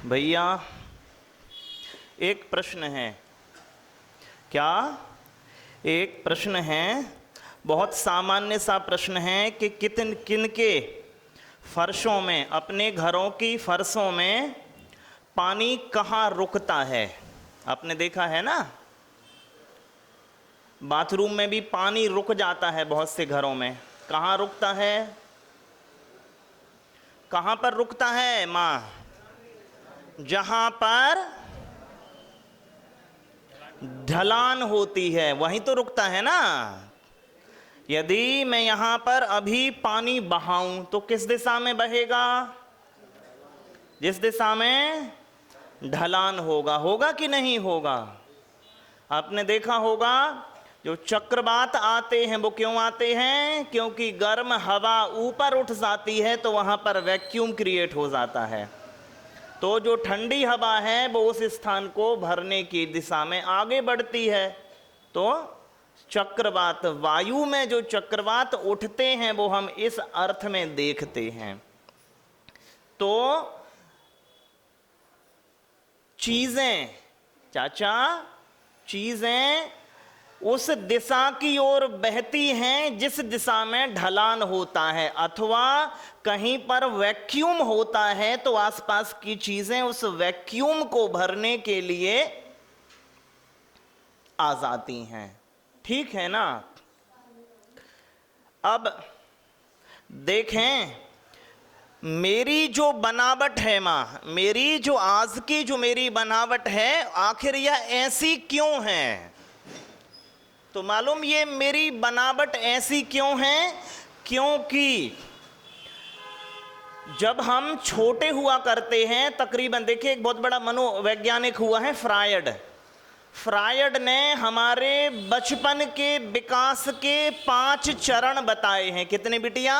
भैया एक प्रश्न है। क्या? एक प्रश्न है, बहुत सामान्य सा प्रश्न है कि किन के फर्शों में, अपने घरों की फर्शों में पानी कहाँ रुकता है? आपने देखा है ना, बाथरूम में भी पानी रुक जाता है बहुत से घरों में। कहाँ रुकता है? कहाँ पर रुकता है माँ? जहां पर ढलान होती है वहीं तो रुकता है ना। यदि मैं यहां पर अभी पानी बहाऊं तो किस दिशा में बहेगा? जिस दिशा में ढलान होगा। होगा कि नहीं होगा? आपने देखा होगा, जो चक्रवात आते हैं वो क्यों आते हैं? क्योंकि गर्म हवा ऊपर उठ जाती है तो वहां पर वैक्यूम क्रिएट हो जाता है, तो जो ठंडी हवा है वो उस स्थान को भरने की दिशा में आगे बढ़ती है। तो चक्रवात, वायु में जो चक्रवात उठते हैं वो हम इस अर्थ में देखते हैं। तो चीजें, चाचा, चीजें उस दिशा की ओर बहती हैं जिस दिशा में ढलान होता है, अथवा कहीं पर वैक्यूम होता है तो आसपास की चीजें उस वैक्यूम को भरने के लिए आ जाती हैं। ठीक है ना? अब देखें, मेरी जो बनावट है मां, मेरी जो आज की जो मेरी बनावट है, आखिर यह ऐसी क्यों है? तो मालूम ये मेरी बनावट ऐसी क्यों है? क्योंकि जब हम छोटे हुआ करते हैं, तकरीबन देखिए, एक बहुत बड़ा मनोवैज्ञानिक हुआ है फ्रायड। फ्रायड ने हमारे बचपन के विकास के 5 चरण बताए हैं। कितने बिटिया?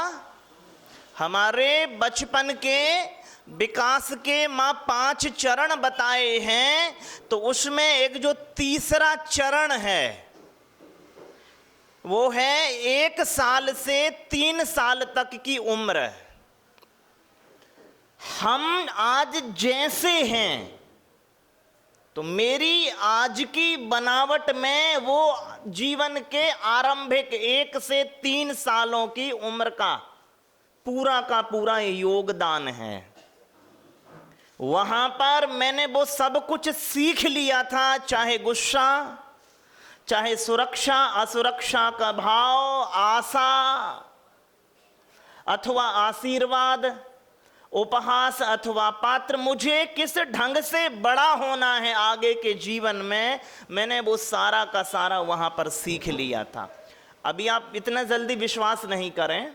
हमारे बचपन के विकास के 5 चरण बताए हैं। तो उसमें एक जो तीसरा चरण है वो है 1 साल से 3 साल तक की उम्र। हम आज जैसे हैं, तो मेरी आज की बनावट में वो जीवन के आरंभिक 1 से 3 सालों की उम्र का पूरा योगदान है। वहां पर मैंने वो सब कुछ सीख लिया था, चाहे गुस्सा, चाहे सुरक्षा असुरक्षा का भाव, आशा अथवा आशीर्वाद, उपहास अथवा पात्र, मुझे किस ढंग से बड़ा होना है आगे के जीवन में, मैंने वो सारा का सारा वहां पर सीख लिया था। अभी आप इतना जल्दी विश्वास नहीं करें।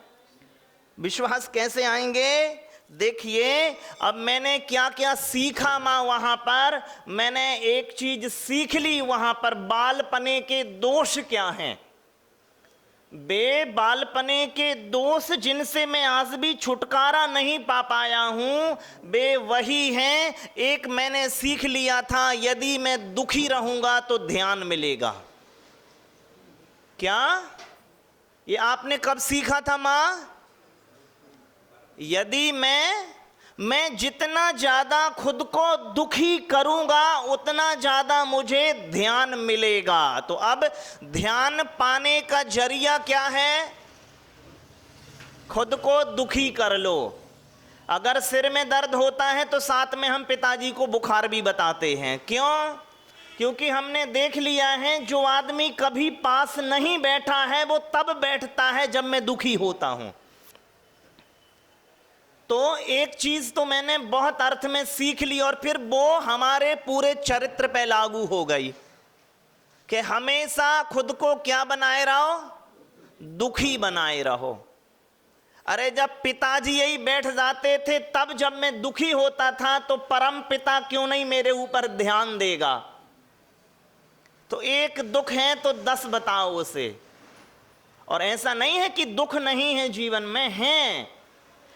विश्वास कैसे आएंगे? देखिए, अब मैंने क्या क्या सीखा मां वहां पर। मैंने एक चीज सीख ली वहां पर, बालपने के दोष क्या हैं। बे बालपने के दोष जिनसे मैं आज भी छुटकारा नहीं पा पाया हूं, बे वही हैं। एक मैंने सीख लिया था, यदि मैं दुखी रहूंगा तो ध्यान मिलेगा। क्या? ये आपने कब सीखा था मां? यदि मैं जितना ज्यादा खुद को दुखी करूंगा उतना ज्यादा मुझे ध्यान मिलेगा। तो अब ध्यान पाने का जरिया क्या है? खुद को दुखी कर लो। अगर सिर में दर्द होता है तो साथ में हम पिताजी को बुखार भी बताते हैं। क्यों? क्योंकि हमने देख लिया है, जो आदमी कभी पास नहीं बैठा है वो तब बैठता है जब मैं दुखी होता हूं। तो एक चीज तो मैंने बहुत अर्थ में सीख ली, और फिर वो हमारे पूरे चरित्र पे लागू हो गई कि हमेशा खुद को क्या बनाए रहो? दुखी बनाए रहो। अरे जब पिताजी यही बैठ जाते थे, तब जब मैं दुखी होता था तो परम पिता क्यों नहीं मेरे ऊपर ध्यान देगा? तो एक दुख है तो 10 बताओ उसे। और ऐसा नहीं है कि दुख नहीं है, जीवन में हैं,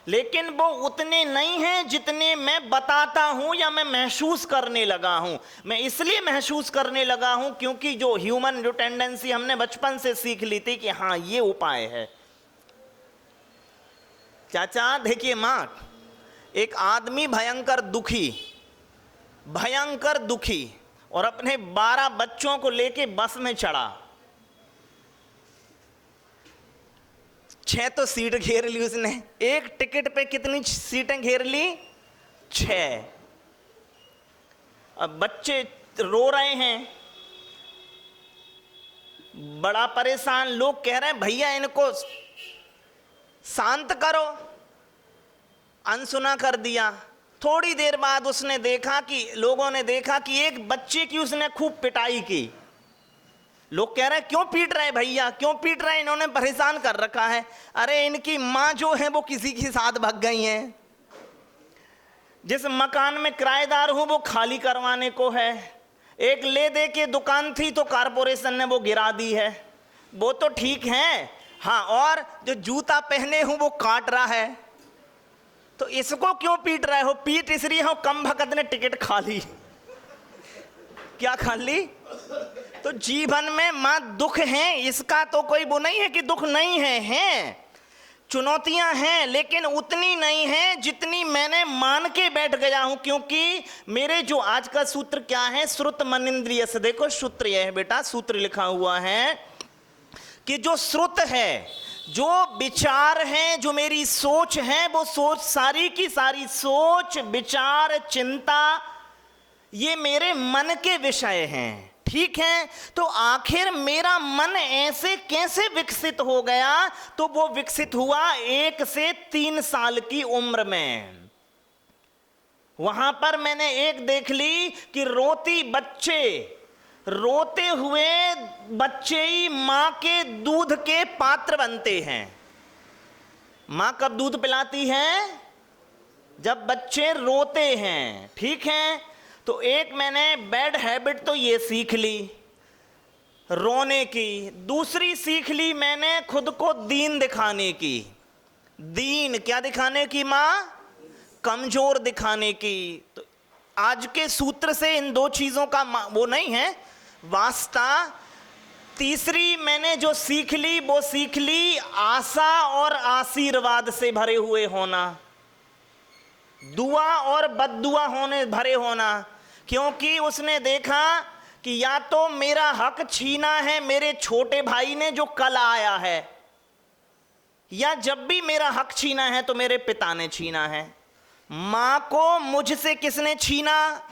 लेकिन वो उतने नहीं हैं जितने मैं बताता हूं या मैं महसूस करने लगा हूं। मैं इसलिए महसूस करने लगा हूं क्योंकि जो ह्यूमन जो टेंडेंसी हमने बचपन से सीख ली थी कि हां ये उपाय है। चाचा देखिए मां, एक आदमी भयंकर दुखी, भयंकर दुखी, और अपने 12 बच्चों को लेके बस में चढ़ा। 6 तो सीट घेर ली उसने, एक टिकट पे कितनी सीटें घेर ली? 6। अब बच्चे रो रहे हैं, बड़ा परेशान। लोग कह रहे हैं भैया इनको शांत करो, अनसुना कर दिया। थोड़ी देर बाद उसने देखा कि लोगों ने देखा कि एक बच्चे की उसने खूब पिटाई की। लोग कह रहे हैं क्यों पीट रहे भैया, क्यों पीट रहे, इन्होंने परेशान कर रखा है। अरे इनकी माँ जो है वो किसी के साथ भाग गई हैं, जिस मकान में किराएदार हूं वो खाली करवाने को है, एक ले दे के दुकान थी तो कारपोरेशन ने वो गिरा दी है, वो तो ठीक है, हाँ, और जो जूता पहने हूं वो काट रहा है, तो इसको क्यों पीट रहे हो? पीट इसलिए हो कम भगत ने टिकट खा ली। क्या खा ली? तो जीवन में मां दुख है, इसका तो कोई वो नहीं है कि दुख नहीं है, हैं चुनौतियां हैं, लेकिन उतनी नहीं है जितनी मैंने मान के बैठ गया हूं। क्योंकि मेरे जो आज का सूत्र क्या है, श्रुत मनिंद्रिय से, देखो सूत्र यह है बेटा, सूत्र लिखा हुआ है कि जो श्रुत है, जो विचार है, जो मेरी सोच है, वो सोच सारी की सारी सोच, विचार, चिंता, ये मेरे मन के विषय हैं, ठीक है। तो आखिर मेरा मन ऐसे कैसे विकसित हो गया? तो वो विकसित हुआ 1 से 3 साल की उम्र में। वहां पर मैंने एक देख ली कि रोते हुए बच्चे ही मां के दूध के पात्र बनते हैं। मां कब दूध पिलाती है? जब बच्चे रोते हैं, ठीक है। तो एक मैंने बैड हैबिट तो ये सीख ली, रोने की। दूसरी सीख ली मैंने खुद को दीन दिखाने की। दीन क्या दिखाने की मां? कमजोर दिखाने की। तो आज के सूत्र से इन 2 चीजों का वो नहीं है वास्ता। तीसरी मैंने जो सीख ली वो सीख ली आशा और आशीर्वाद से भरे हुए होना, दुआ और बद्दुआ होने भरे होना। क्योंकि उसने देखा कि या तो मेरा हक छीना है मेरे छोटे भाई ने जो कल आया है, या जब भी मेरा हक छीना है तो मेरे पिता ने छीना है। मां को मुझसे किसने छीना?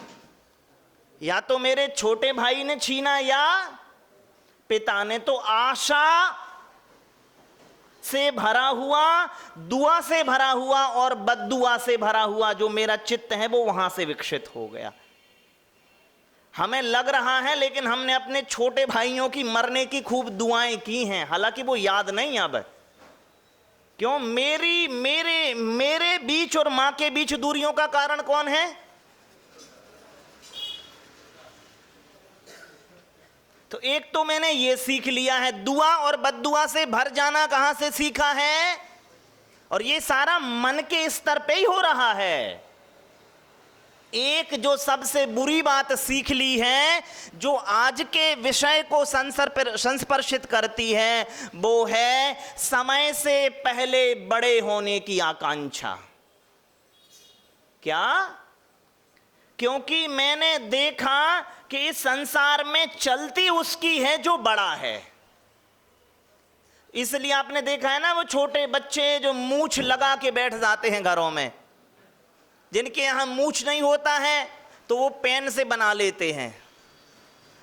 या तो मेरे छोटे भाई ने छीना या पिता ने। तो आशा से भरा हुआ, दुआ से भरा हुआ और बद्दुआ से भरा हुआ जो मेरा चित्त है वो वहां से विकसित हो गया। हमें लग रहा है लेकिन हमने अपने छोटे भाइयों की मरने की खूब दुआएं की हैं, हालांकि वो याद नहीं अब। क्यों? मेरे बीच और मां के बीच दूरियों का कारण कौन है? तो एक तो मैंने ये सीख लिया है, दुआ और बद्दुआ से भर जाना कहां से सीखा है? और ये सारा मन के स्तर पे ही हो रहा है। एक जो सबसे बुरी बात सीख ली है, जो आज के विषय को संस्पर्शित करती है, वो है समय से पहले बड़े होने की आकांक्षा। क्या? क्योंकि मैंने देखा कि इस संसार में चलती उसकी है जो बड़ा है। इसलिए आपने देखा है ना वो छोटे बच्चे जो मूछ लगा के बैठ जाते हैं घरों में, जिनके यहां मूछ नहीं होता है तो वो पेन से बना लेते हैं,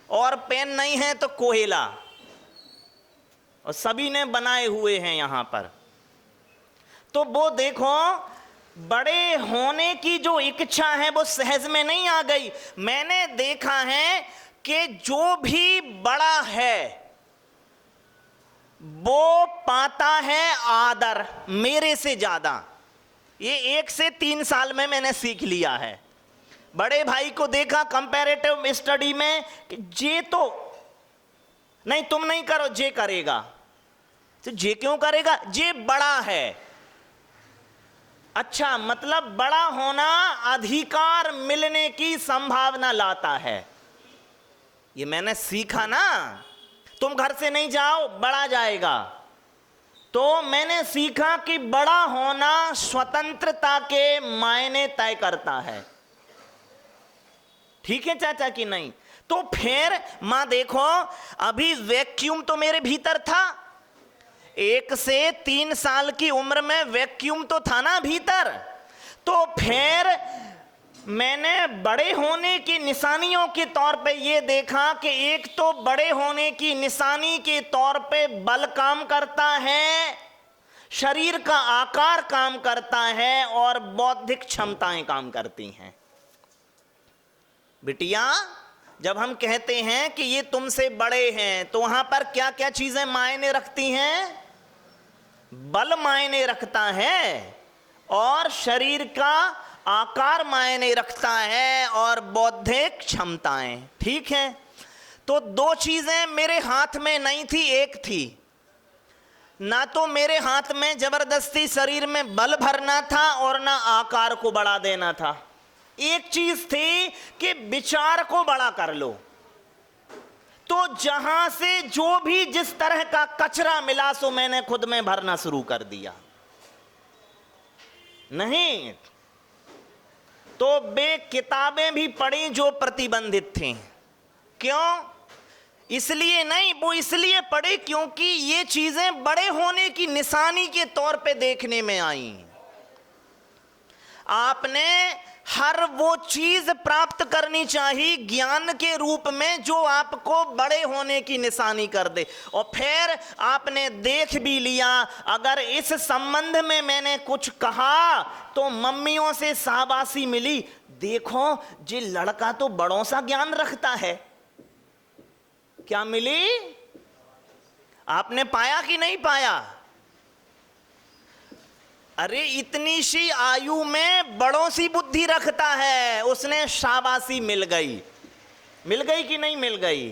और पेन नहीं है तो कोयला, और सभी ने बनाए हुए हैं यहां पर। तो वो देखो बड़े होने की जो इच्छा है वो सहज में नहीं आ गई। मैंने देखा है कि जो भी बड़ा है वो पाता है आदर मेरे से ज्यादा। ये 1 से 3 साल में मैंने सीख लिया है। बड़े भाई को देखा कंपैरेटिव स्टडी में कि जे तो नहीं, तुम नहीं करो, जे करेगा। तो जे क्यों करेगा? जे बड़ा है। अच्छा, मतलब बड़ा होना अधिकार मिलने की संभावना लाता है। ये मैंने सीखा ना। तुम घर से नहीं जाओ, बड़ा जाएगा। तो मैंने सीखा कि बड़ा होना स्वतंत्रता के मायने तय करता है। ठीक है चाचा कि नहीं? तो फिर मां देखो, अभी वैक्यूम तो मेरे भीतर था, 1 से 3 साल की उम्र में वैक्यूम तो था ना भीतर। तो फिर मैंने बड़े होने की निशानियों के तौर पे ये देखा कि एक तो बड़े होने की निशानी के तौर पे बल काम करता है, शरीर का आकार काम करता है और बौद्धिक क्षमताएं काम करती हैं। बिटिया, जब हम कहते हैं कि ये तुमसे बड़े हैं तो वहां पर क्या क्या चीजें मायने रखती हैं? बल मायने रखता है और शरीर का आकार मायने रखता है और बौद्धिक क्षमताएं। ठीक है, तो 2 चीजें मेरे हाथ में नहीं थी, एक थी। ना तो मेरे हाथ में जबरदस्ती शरीर में बल भरना था और ना आकार को बढ़ा देना था। एक चीज थी कि विचार को बड़ा कर लो। तो जहां से जो भी जिस तरह का कचरा मिला सो मैंने खुद में भरना शुरू कर दिया। नहीं तो वे किताबें भी पढ़ी जो प्रतिबंधित थीं। क्यों? इसलिए नहीं, वो इसलिए पढ़ी क्योंकि ये चीजें बड़े होने की निशानी के तौर पे देखने में आई। आपने हर वो चीज प्राप्त करनी चाहिए ज्ञान के रूप में जो आपको बड़े होने की निशानी कर दे। और फिर आपने देख भी लिया, अगर इस संबंध में मैंने कुछ कहा तो मम्मियों से शाबाशी मिली, देखो ये लड़का तो बड़ों सा ज्ञान रखता है। क्या मिली? आपने पाया कि नहीं पाया? अरे इतनी सी आयु में बड़ों सी बुद्धि रखता है, उसने शाबाशी मिल गई। मिल गई कि नहीं मिल गई?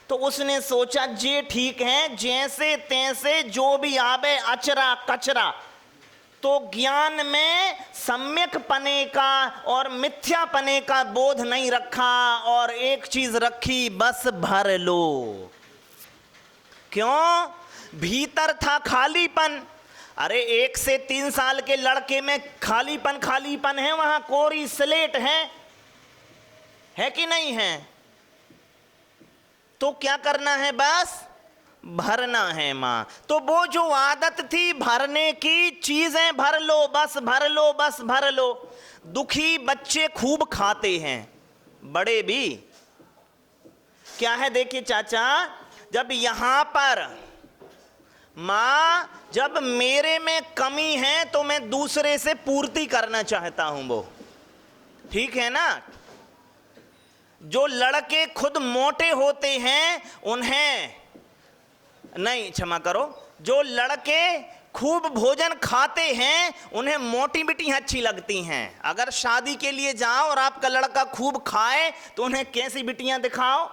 तो उसने सोचा जे ठीक है, जैसे तैसे जो भी आवे अचरा कचरा। तो ज्ञान में सम्यक पने का और मिथ्या पने का बोध नहीं रखा और एक चीज रखी, बस भर लो। क्यों? भीतर था खालीपन। अरे 1 से 3 साल के लड़के में खालीपन है, वहां कोरी स्लेट है कि नहीं है? तो क्या करना है? बस भरना है मां। तो वो जो आदत थी भरने की, चीजें भर लो, बस भर लो, बस भर लो। दुखी बच्चे खूब खाते हैं, बड़े भी। क्या है देखिए चाचा, जब यहां पर मां, जब मेरे में कमी है तो मैं दूसरे से पूर्ति करना चाहता हूं, वो ठीक है ना। जो लड़के खुद मोटे होते हैं उन्हें नहीं, क्षमा करो, जो लड़के खूब भोजन खाते हैं उन्हें मोटी बिटियां अच्छी लगती हैं। अगर शादी के लिए जाओ और आपका लड़का खूब खाए तो उन्हें कैसी बिटियां दिखाओ?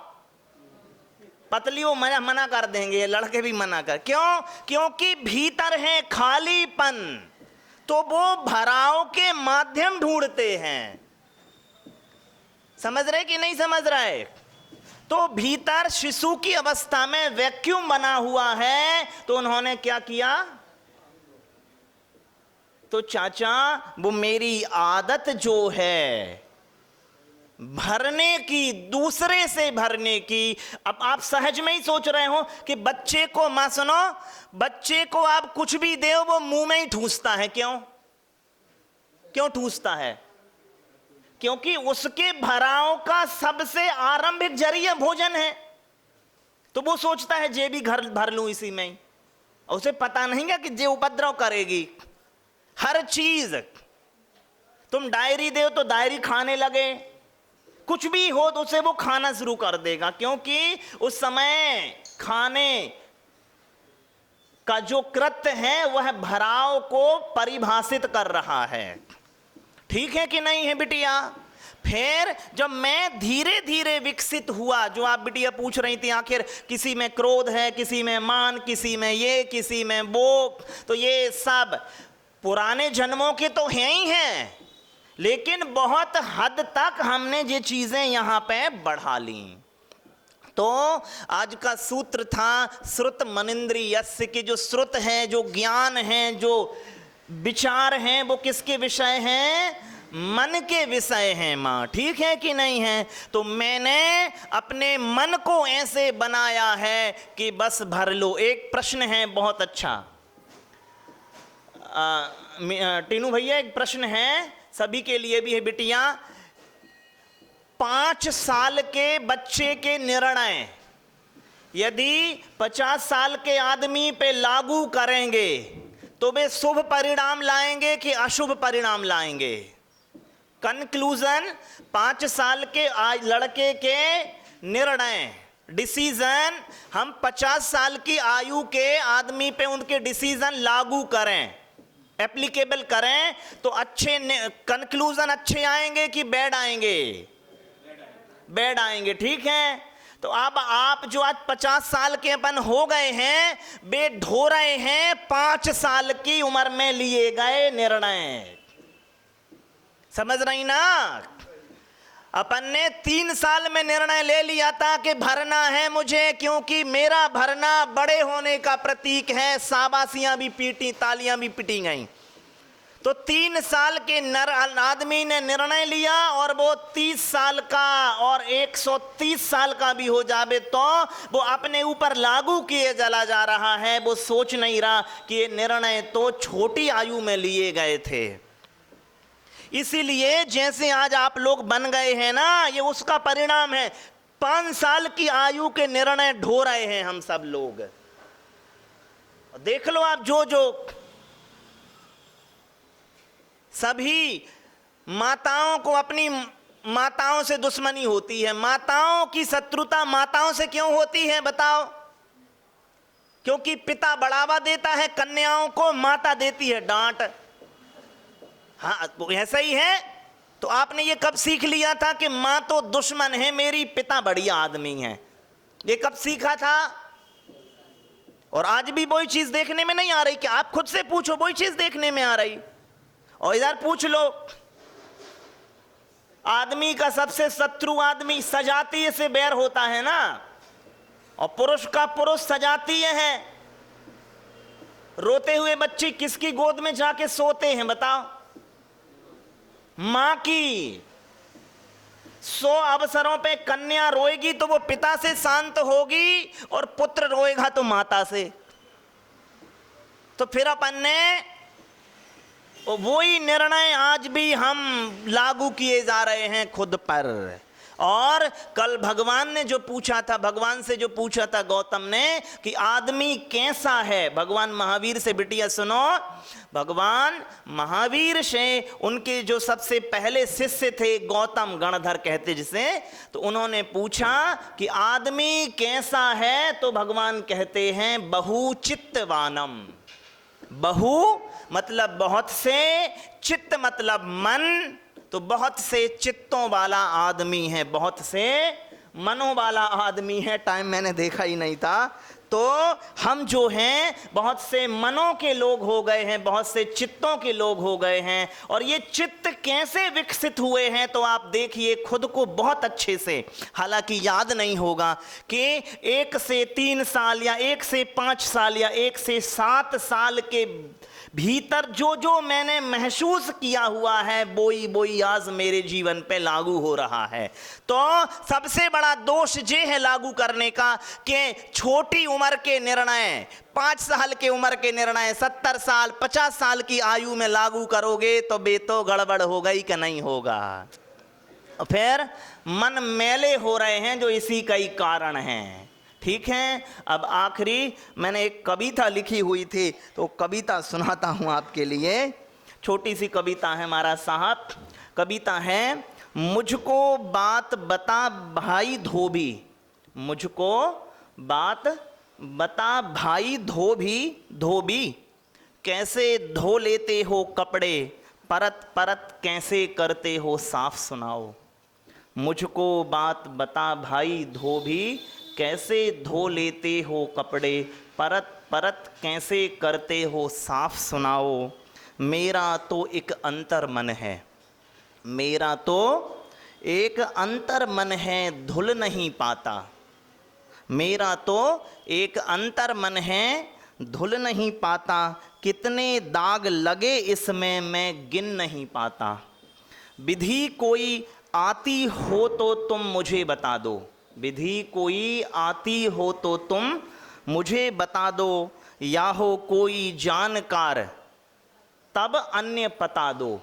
पतली। वो मना कर देंगे, लड़के भी मना कर। क्यों? क्योंकि भीतर है खालीपन, तो वो भराव के माध्यम ढूंढते हैं। समझ रहे कि नहीं समझ रहे? तो भीतर शिशु की अवस्था में वैक्यूम बना हुआ है, तो उन्होंने क्या किया? तो चाचा वो मेरी आदत जो है भरने की, दूसरे से भरने की। अब आप सहज में ही सोच रहे हो कि बच्चे को, मां सुनो, बच्चे को आप कुछ भी दे वो मुंह में ही ठूसता है। क्यों ठूसता है? क्योंकि उसके भराव का सबसे आरंभिक जरिया भोजन है। तो वो सोचता है जे भी घर भर लूं इसी में ही। उसे पता नहीं है कि जे उपद्रव करेगी। हर चीज, तुम डायरी दे तो डायरी खाने लगे, कुछ भी हो तो उसे वो खाना शुरू कर देगा, क्योंकि उस समय खाने का जो कृत्य है वह भराव को परिभाषित कर रहा है। ठीक है कि नहीं है बिटिया? फिर जब मैं धीरे धीरे विकसित हुआ, जो आप बिटिया पूछ रही थी, आखिर किसी में क्रोध है, किसी में मान, किसी में ये, किसी में वो, तो ये सब पुराने जन्मों के तो हैं ही हैं, लेकिन बहुत हद तक हमने ये चीजें यहां पे बढ़ा ली। तो आज का सूत्र था श्रुत मनिंद्रियस्य, की जो श्रुत है, जो ज्ञान है, जो विचार हैं, वो किसके विषय हैं? मन के विषय हैं माँ, ठीक है कि नहीं है? तो मैंने अपने मन को ऐसे बनाया है कि बस भर लो। एक प्रश्न है बहुत अच्छा, टीनू भैया, एक प्रश्न है सभी के लिए भी है बिटिया। 5 साल के बच्चे के निर्णय यदि 50 साल के आदमी पे लागू करेंगे तो वे शुभ परिणाम लाएंगे कि अशुभ परिणाम लाएंगे? कंक्लूजन, 5 साल के लड़के के निर्णय, डिसीजन, हम 50 साल की आयु के आदमी पे उनके डिसीजन लागू करें, एप्लीकेबल करें, तो अच्छे कंक्लूजन अच्छे आएंगे कि बैड आएंगे? बैड आएंगे, ठीक है? तो अब आप जो आज 50 साल के अपन हो गए हैं, वे ढो रहे हैं 5 साल की उम्र में लिए गए निर्णय। समझ रही ना? अपन ने 3 साल में निर्णय ले लिया था कि भरना है मुझे, क्योंकि मेरा भरना बड़े होने का प्रतीक है। शाबाशियां भी पीटी, तालियां भी पिटी गई। तो 3 साल के आदमी ने निर्णय लिया और वो 30 साल का और 130 साल का भी हो जावे तो वो अपने ऊपर लागू किए चला जा रहा है। वो सोच नहीं रहा कि ये निर्णय तो छोटी आयु में लिए गए थे। इसीलिए जैसे आज आप लोग बन गए हैं ना, ये उसका परिणाम है। 5 साल की आयु के निर्णय ढो रहे हैं हम सब लोग। देख लो आप, जो सभी माताओं को अपनी माताओं से दुश्मनी होती है। माताओं की शत्रुता माताओं से क्यों होती है बताओ? क्योंकि पिता बढ़ावा देता है कन्याओं को, माता देती है डांट। हाँ, तो ऐसा ही है। तो आपने ये कब सीख लिया था कि माँ तो दुश्मन है मेरी, पिता बढ़िया आदमी है? ये कब सीखा था? और आज भी वही चीज देखने में नहीं आ रही? कि आप खुद से पूछो, वही चीज देखने में आ रही। और इधर पूछ लो, आदमी का सबसे शत्रु आदमी सजातीय से बैर होता है ना, और पुरुष का पुरुष सजातीय है। रोते हुए बच्चे किसकी गोद में जाके सोते हैं बताओ? मां की। 100 अवसरों पे कन्या रोएगी तो वो पिता से शांत होगी, और पुत्र रोएगा तो माता से। तो फिर अपन ने वही निर्णय आज भी हम लागू किए जा रहे हैं खुद पर। और कल भगवान ने जो पूछा था, भगवान से जो पूछा था गौतम ने कि आदमी कैसा है, भगवान महावीर से बिटिया सुनो, भगवान महावीर से उनके जो सबसे पहले शिष्य थे गौतम गणधर कहते जिसे, तो उन्होंने पूछा कि आदमी कैसा है, तो भगवान कहते हैं बहुचित्तवानम। बहु मतलब बहुत से, चित्त मतलब मन, तो बहुत से चित्तों वाला आदमी है, बहुत से मनों वाला आदमी है। टाइम मैंने देखा ही नहीं था। तो हम जो हैं बहुत से मनों के लोग हो गए हैं, बहुत से चित्तों के लोग हो गए हैं। और ये चित्त कैसे विकसित हुए हैं तो आप देखिए खुद को बहुत अच्छे से। हालांकि याद नहीं होगा कि 1 से 3 साल या 1 से 5 साल या 1 से 7 साल के भीतर जो जो मैंने महसूस किया हुआ है बोई बोई आज मेरे जीवन पे लागू हो रहा है। तो सबसे बड़ा दोष ये है लागू करने का कि छोटी उम्र के निर्णय, 5 साल के उम्र के निर्णय 70 साल 50 साल की आयु में लागू करोगे तो बेतो गड़बड़ होगा ही कि नहीं होगा। फिर मन मैले हो रहे हैं जो इसी का ही कारण है। ठीक है, अब आखिरी मैंने एक कविता लिखी हुई थी तो कविता सुनाता हूँ आपके लिए। छोटी सी कविता है महाराज साहब। कविता है, मुझको बात बता भाई धोबी, मुझको बात बता भाई धोबी, कैसे धो लेते हो कपड़े, परत परत कैसे करते हो साफ सुनाओ। मुझको बात बता भाई धोबी, कैसे धो लेते हो कपड़े, परत परत कैसे करते हो साफ सुनाओ। मेरा तो एक अंतर मन है, मेरा तो एक अंतर मन है धुल नहीं पाता। मेरा तो एक अंतर मन है धुल नहीं पाता, कितने दाग लगे इसमें मैं गिन नहीं पाता। विधि कोई आती हो तो तुम मुझे बता दो, विधि कोई आती हो तो तुम मुझे बता दो, या हो कोई जानकार तब अन्य पता दो।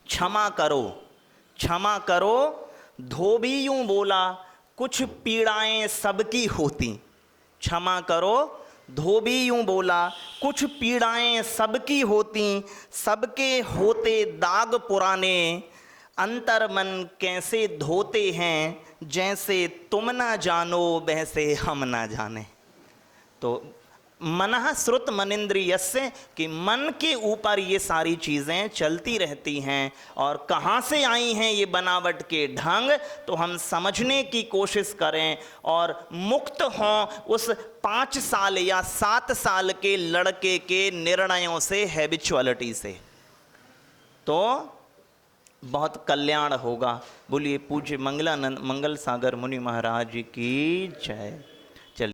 क्षमा करो, क्षमा करो, धोबी यूं बोला, कुछ पीड़ाएं सबकी होती। क्षमा करो, धोबी यूं बोला, कुछ पीड़ाएं सबकी होती, सबके होते दाग पुराने, अंतर मन कैसे धोते हैं, जैसे तुम ना जानो वैसे हम ना जाने। तो मनः श्रुत मनिंद्रियस्य, कि मन के ऊपर ये सारी चीज़ें चलती रहती हैं, और कहाँ से आई हैं ये बनावट के ढंग, तो हम समझने की कोशिश करें और मुक्त हों उस 5 साल या 7 साल के लड़के के निर्णयों से, हैबिचुअलिटी से, तो बहुत कल्याण होगा। बोलिए पूज्य मंगल सागर मुनि महाराज की जय।